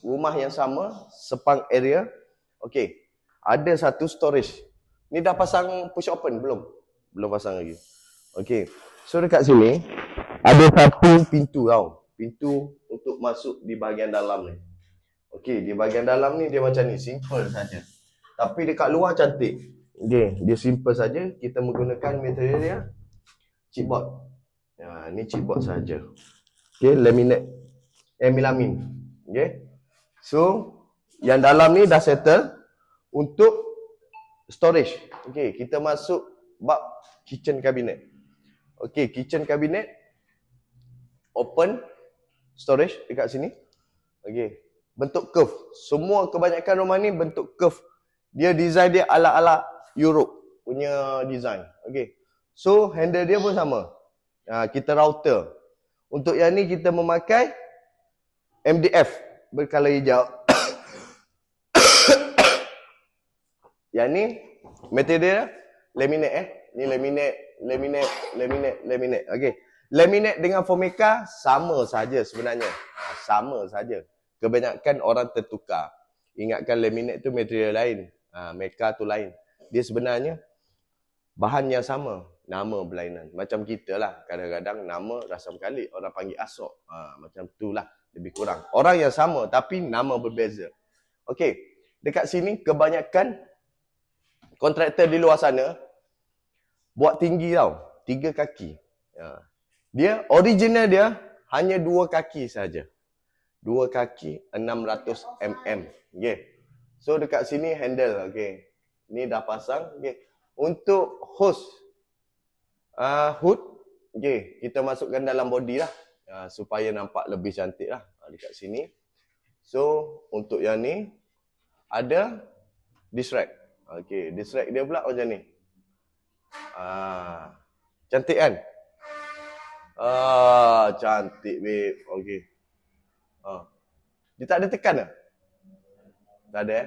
rumah yang sama, sepang area. Okey. Ada satu storage. Ni dah pasang push open belum? Belum pasang lagi. Okey. So dekat sini ada satu pintu tau. Pintu untuk masuk di bahagian dalam ni. Okey, di bahagian dalam ni dia macam ni, simple saja. Tapi dekat luar cantik. Okey, dia simple saja. Kita menggunakan material dia chipboard. Ni chipboard saja. Okey, laminate melamin. Okey. So, yang dalam ni dah settle untuk storage. Okey, kita masuk bab kitchen cabinet. Okey, kitchen cabinet open storage dekat sini. Okey, bentuk curve. Semua kebanyakan rumah ni bentuk curve. Dia design dia ala-ala Europe punya design. Okey. So, handle dia pun sama. Kita router. Untuk yang ni kita memakai MDF berkala hijau. Yang ni material laminate Ni laminate. Okey. Laminate dengan Formica sama saja sebenarnya. Sama saja. Kebanyakan orang tertukar. Ingatkan laminate tu material lain. Mica tu lain. Dia sebenarnya bahan yang sama. Nama berlainan. Macam kita lah. Kadang-kadang nama rasam kali. Orang panggil asok. Macam tu lah. Lebih kurang. Orang yang sama tapi nama berbeza. Okey. Dekat sini kebanyakan kontraktor di luar sana buat tinggi tau. 3 kaki. Dia original dia hanya 2 kaki saja. 2 kaki 600 mm. Okay. So dekat sini handle. Okay. Ni dah pasang. Okay. Untuk hose hood. Okay. Kita masukkan dalam body lah. Supaya nampak lebih cantik lah. Dekat sini. So untuk yang ni ada disc rack. Okay. Disc rack dia pula macam ni. Cantik kan? Cantik babe. Okey. Dia tak ada tekan ke? Tak ada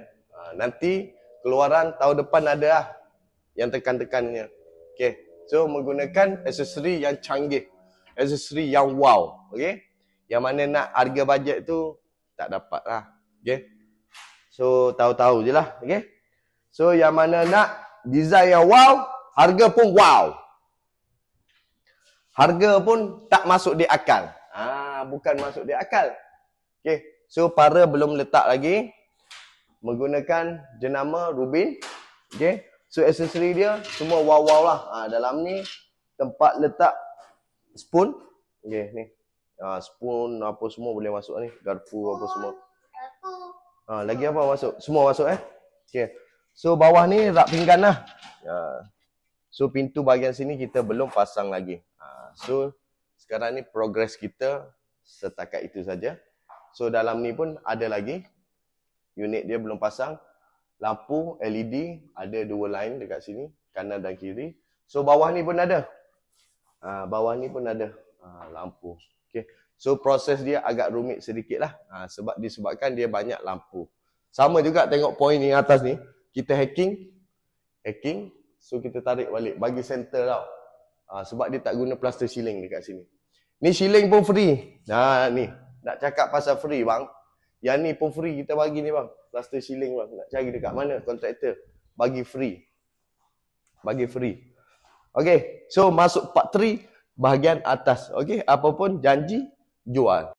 nanti keluaran tahun depan ada lah yang tekan-tekannya. Okey. So menggunakan aksesori yang canggih. Aksesori yang wow. Okey. Yang mana nak harga bajet tu tak dapat lah. Okey. So tahu-tahu je lah. Okey. So yang mana nak design yang wow, harga pun wow. Harga pun tak masuk di akal. Bukan masuk di akal. Okey. So para belum letak lagi menggunakan jenama Rubin. Okey. So aksesori dia semua wow-wow lah. Dalam ni tempat letak spoon. Okey ni. Spoon apa semua boleh masuk ni. Garpu apa semua. Lagi apa masuk? Semua masuk Okey. So bawah ni rak pinggan lah. So pintu bahagian sini kita belum pasang lagi. So sekarang ni progress kita setakat itu saja. So dalam ni pun ada lagi. Unit dia belum pasang. Lampu LED ada 2 line dekat sini, kanan dan kiri. So bawah ni pun ada. Bawah ni pun ada lampu. Okay. So proses dia agak rumit sedikit lah. Sebab disebabkan dia banyak lampu. Sama juga tengok point ni atas ni. Kita hacking. So kita tarik balik. Bagi center tau. Sebab dia tak guna plaster ceiling dekat sini. Ni ceiling pun free. Ni. Nak cakap pasal free bang. Yang ni pun free kita bagi ni bang. Plaster ceiling bang. Nak cari dekat mana kontraktor. Bagi free. Okay. So masuk part 3 bahagian atas. Okay. Apa pun janji jual.